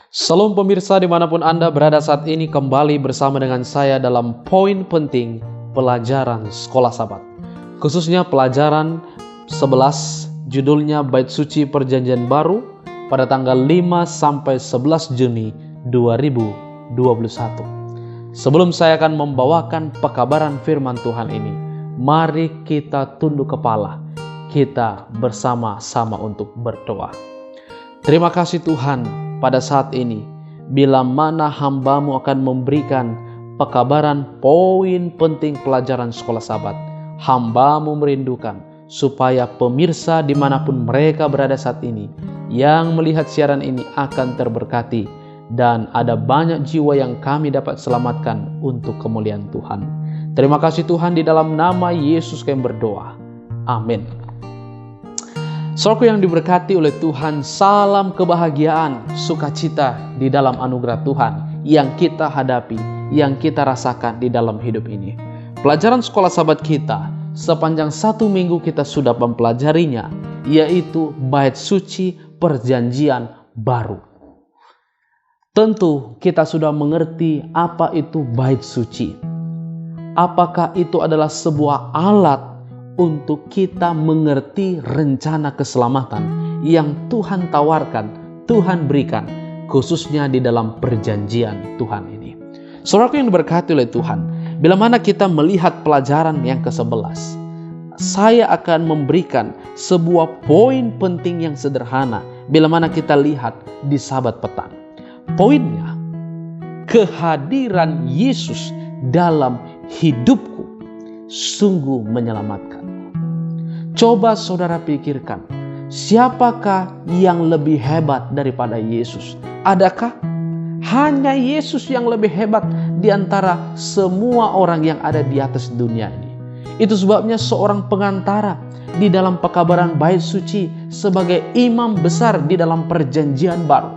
Salam pemirsa dimanapun Anda berada saat ini, kembali bersama dengan saya dalam poin penting pelajaran Sekolah Sabat. Khususnya pelajaran 11, judulnya Bait Suci Perjanjian Baru pada tanggal 5 sampai 11 Juni 2021. Sebelum saya akan membawakan pekabaran firman Tuhan ini, mari kita tunduk kepala, kita bersama-sama untuk berdoa. Terima kasih Tuhan, pada saat ini, bila mana hamba-Mu akan memberikan pekabaran poin penting pelajaran Sekolah Sabat, hamba-Mu merindukan supaya pemirsa dimanapun mereka berada saat ini, yang melihat siaran ini akan terberkati, dan ada banyak jiwa yang kami dapat selamatkan untuk kemuliaan Tuhan. Terima kasih Tuhan, di dalam nama Yesus kami berdoa. Amin. Saudaraku yang diberkati oleh Tuhan, salam kebahagiaan, sukacita di dalam anugerah Tuhan yang kita hadapi, yang kita rasakan di dalam hidup ini. Pelajaran Sekolah Sabat kita, sepanjang 1 minggu kita sudah mempelajarinya, yaitu Bait Suci Perjanjian Baru. Tentu kita sudah mengerti apa itu Bait Suci. Apakah itu adalah sebuah alat untuk kita mengerti rencana keselamatan yang Tuhan tawarkan, Tuhan berikan, khususnya di dalam perjanjian Tuhan ini. Saudaraku yang diberkati oleh Tuhan, bila mana kita melihat pelajaran yang ke-11, saya akan memberikan sebuah poin penting yang sederhana bila mana kita lihat di Sabat petang. Poinnya, kehadiran Yesus dalam hidupku sungguh menyelamatkan. Coba saudara pikirkan, siapakah yang lebih hebat daripada Yesus? Adakah hanya Yesus yang lebih hebat di antara semua orang yang ada di atas dunia ini? Itu sebabnya seorang pengantara di dalam pekabaran Bait Suci sebagai imam besar di dalam perjanjian baru,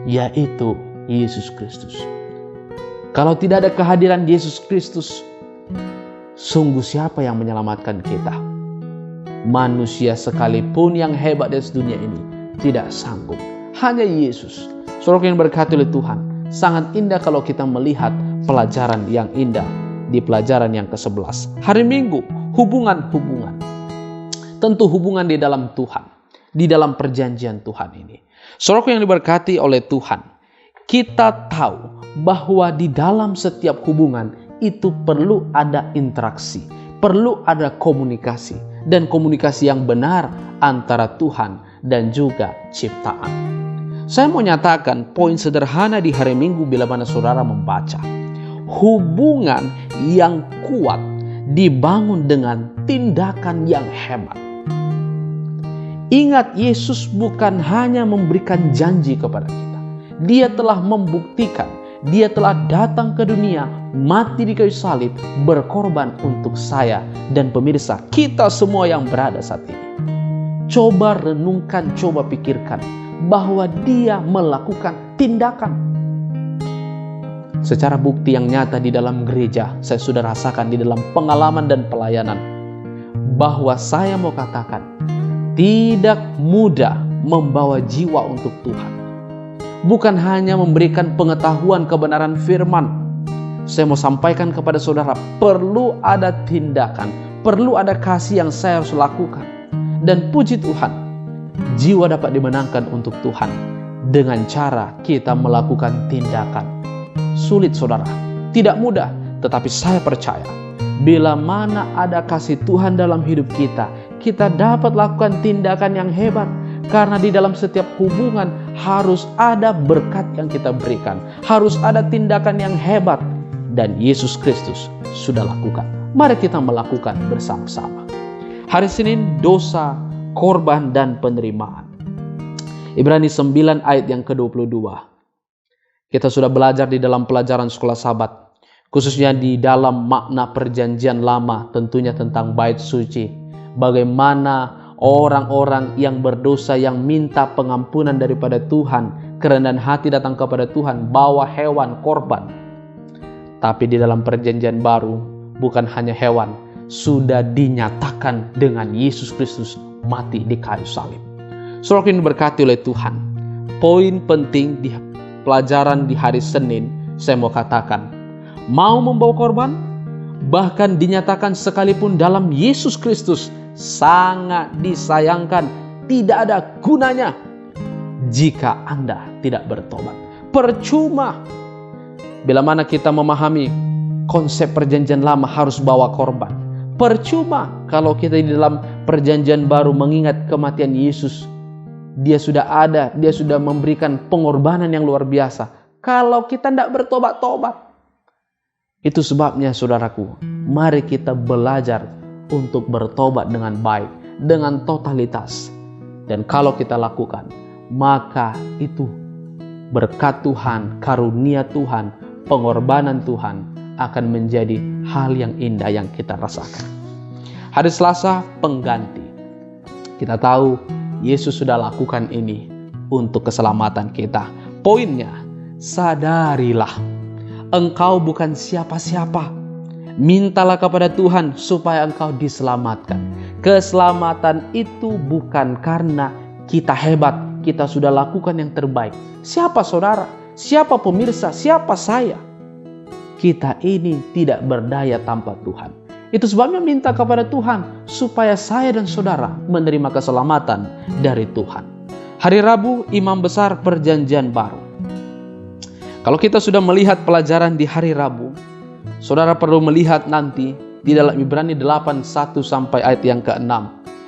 yaitu Yesus Kristus. Kalau tidak ada kehadiran Yesus Kristus, sungguh siapa yang menyelamatkan kita? Manusia sekalipun yang hebat di dunia ini tidak sanggup. Hanya Yesus. Saudara yang berkati oleh Tuhan, sangat indah kalau kita melihat pelajaran yang indah di pelajaran yang ke-11. Hari Minggu, hubungan-hubungan. Tentu hubungan di dalam Tuhan, di dalam perjanjian Tuhan ini. Saudara yang diberkati oleh Tuhan, kita tahu bahwa di dalam setiap hubungan itu perlu ada interaksi, perlu ada komunikasi, dan komunikasi yang benar antara Tuhan dan juga ciptaan. Saya mau nyatakan poin sederhana di hari Minggu bila mana saudara membaca. Hubungan yang kuat dibangun dengan tindakan yang hebat. Ingat, Yesus bukan hanya memberikan janji kepada kita. Dia telah membuktikan, Dia telah datang ke dunia, mati di kayu salib, berkorban untuk saya dan pemirsa, kita semua yang berada saat ini. Coba renungkan, coba pikirkan bahwa Dia melakukan tindakan. Secara bukti yang nyata di dalam gereja, saya sudah rasakan di dalam pengalaman dan pelayanan, bahwa saya mau katakan, tidak mudah membawa jiwa untuk Tuhan. Bukan hanya memberikan pengetahuan kebenaran firman. Saya mau sampaikan kepada saudara, perlu ada tindakan, perlu ada kasih yang saya harus lakukan. Dan puji Tuhan, jiwa dapat dimenangkan untuk Tuhan dengan cara kita melakukan tindakan. Sulit saudara, tidak mudah, tetapi saya percaya, bila mana ada kasih Tuhan dalam hidup kita, kita dapat lakukan tindakan yang hebat. Karena di dalam setiap hubungan harus ada berkat yang kita berikan, harus ada tindakan yang hebat, dan Yesus Kristus sudah lakukan. Mari kita melakukan bersama-sama. Hari Senin, dosa, korban, dan penerimaan. Ibrani 9 ayat yang ke-22. Kita sudah belajar di dalam pelajaran Sekolah Sabat, khususnya di dalam makna perjanjian lama, tentunya tentang Bait Suci. Bagaimana orang-orang yang berdosa yang minta pengampunan daripada Tuhan, kerendahan hati datang kepada Tuhan, bawa hewan korban. Tapi di dalam perjanjian baru, bukan hanya hewan, sudah dinyatakan dengan Yesus Kristus mati di kayu salib. Saudara yang diberkati oleh Tuhan, poin penting di pelajaran di hari Senin, saya mau katakan, mau membawa korban, bahkan dinyatakan sekalipun dalam Yesus Kristus, sangat disayangkan, tidak ada gunanya jika Anda tidak bertobat. Percuma. Bila mana kita memahami konsep perjanjian lama harus bawa korban, percuma kalau kita di dalam perjanjian baru mengingat kematian Yesus. Dia sudah ada, dia sudah memberikan pengorbanan yang luar biasa. Kalau kita tidak bertobat-tobat. Itu sebabnya saudaraku, mari kita belajar untuk bertobat dengan baik, dengan totalitas. Dan kalau kita lakukan, maka itu berkat Tuhan, karunia Tuhan, pengorbanan Tuhan akan menjadi hal yang indah yang kita rasakan. Hari Selasa, pengganti. Kita tahu Yesus sudah lakukan ini untuk keselamatan kita. Poinnya, sadarilah engkau bukan siapa-siapa. Mintalah kepada Tuhan supaya engkau diselamatkan. Keselamatan itu bukan karena kita hebat, kita sudah lakukan yang terbaik. Siapa saudara? Siapa pemirsa? Siapa saya? Kita ini tidak berdaya tanpa Tuhan. Itu sebabnya minta kepada Tuhan supaya saya dan saudara menerima keselamatan dari Tuhan. Hari Rabu, Imam Besar Perjanjian Baru. Kalau kita sudah melihat pelajaran di hari Rabu, saudara perlu melihat nanti di dalam Ibrani 8:1 sampai ayat yang ke-6.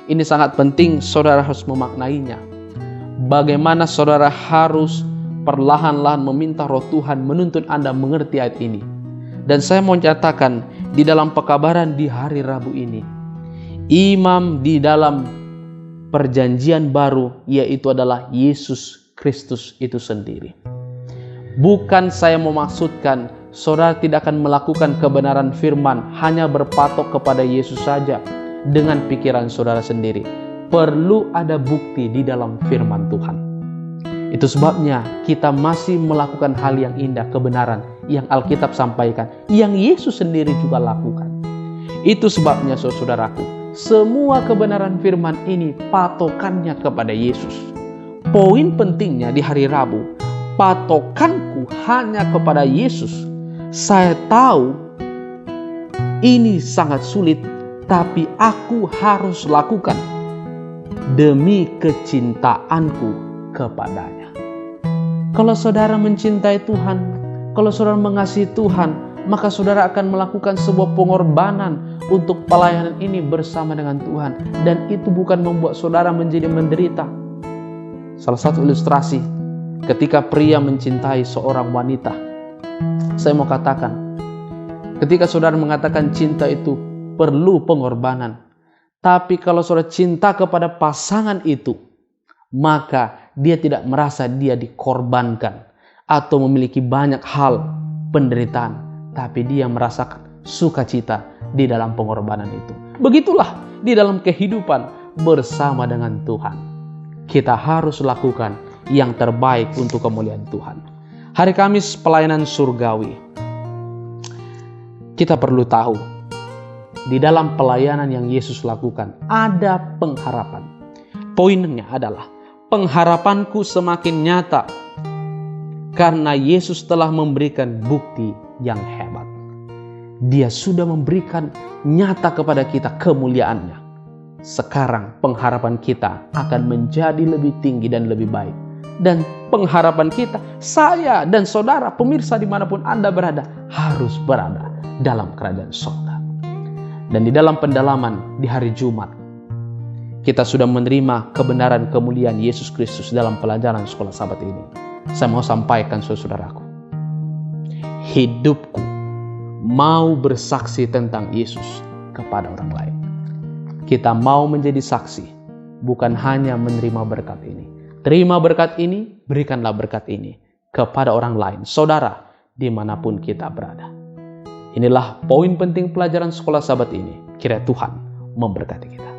Ini sangat penting, saudara harus memaknainya. Bagaimana saudara harus perlahan-lahan meminta Roh Tuhan menuntun Anda mengerti ayat ini. Dan saya mau nyatakan di dalam pekabaran di hari Rabu ini, imam di dalam perjanjian baru yaitu adalah Yesus Kristus itu sendiri. Bukan saya memaksudkan saudara tidak akan melakukan kebenaran firman hanya berpatok kepada Yesus saja dengan pikiran saudara sendiri. Perlu ada bukti di dalam firman Tuhan. Itu sebabnya kita masih melakukan hal yang indah, kebenaran yang Alkitab sampaikan, yang Yesus sendiri juga lakukan. Itu sebabnya saudaraku, semua kebenaran firman ini patokannya kepada Yesus. Poin pentingnya di hari Rabu, patokanku hanya kepada Yesus. Saya tahu ini sangat sulit, tapi aku harus lakukan demi kecintaanku kepadanya. Kalau saudara mencintai Tuhan, kalau saudara mengasihi Tuhan, maka saudara akan melakukan sebuah pengorbanan untuk pelayanan ini bersama dengan Tuhan. Dan itu bukan membuat saudara menjadi menderita. Salah satu ilustrasi, ketika pria mencintai seorang wanita, saya mau katakan, ketika saudara mengatakan cinta itu perlu pengorbanan, tapi kalau saudara cinta kepada pasangan itu, maka dia tidak merasa dia dikorbankan atau memiliki banyak hal penderitaan, tapi dia merasakan sukacita di dalam pengorbanan itu. Begitulah di dalam kehidupan bersama dengan Tuhan. Kita harus lakukan yang terbaik untuk kemuliaan Tuhan. Hari Kamis, pelayanan surgawi. Kita perlu tahu, di dalam pelayanan yang Yesus lakukan ada pengharapan. Poinnya adalah pengharapanku semakin nyata karena Yesus telah memberikan bukti yang hebat. Dia sudah memberikan nyata kepada kita kemuliaannya. Sekarang pengharapan kita akan menjadi lebih tinggi dan lebih baik. Dan pengharapan kita, saya dan saudara pemirsa dimanapun Anda berada, harus berada dalam kerajaan surga. Dan di dalam pendalaman di hari Jumat, kita sudah menerima kebenaran kemuliaan Yesus Kristus dalam pelajaran sekolah Sabat ini. Saya mau sampaikan saudaraku, hidupku mau bersaksi tentang Yesus kepada orang lain. Kita mau menjadi saksi, bukan hanya menerima berkat ini. Terima berkat ini, berikanlah berkat ini kepada orang lain, saudara, dimanapun kita berada. Inilah poin penting pelajaran sekolah Sabat ini. Kiranya Tuhan memberkati kita.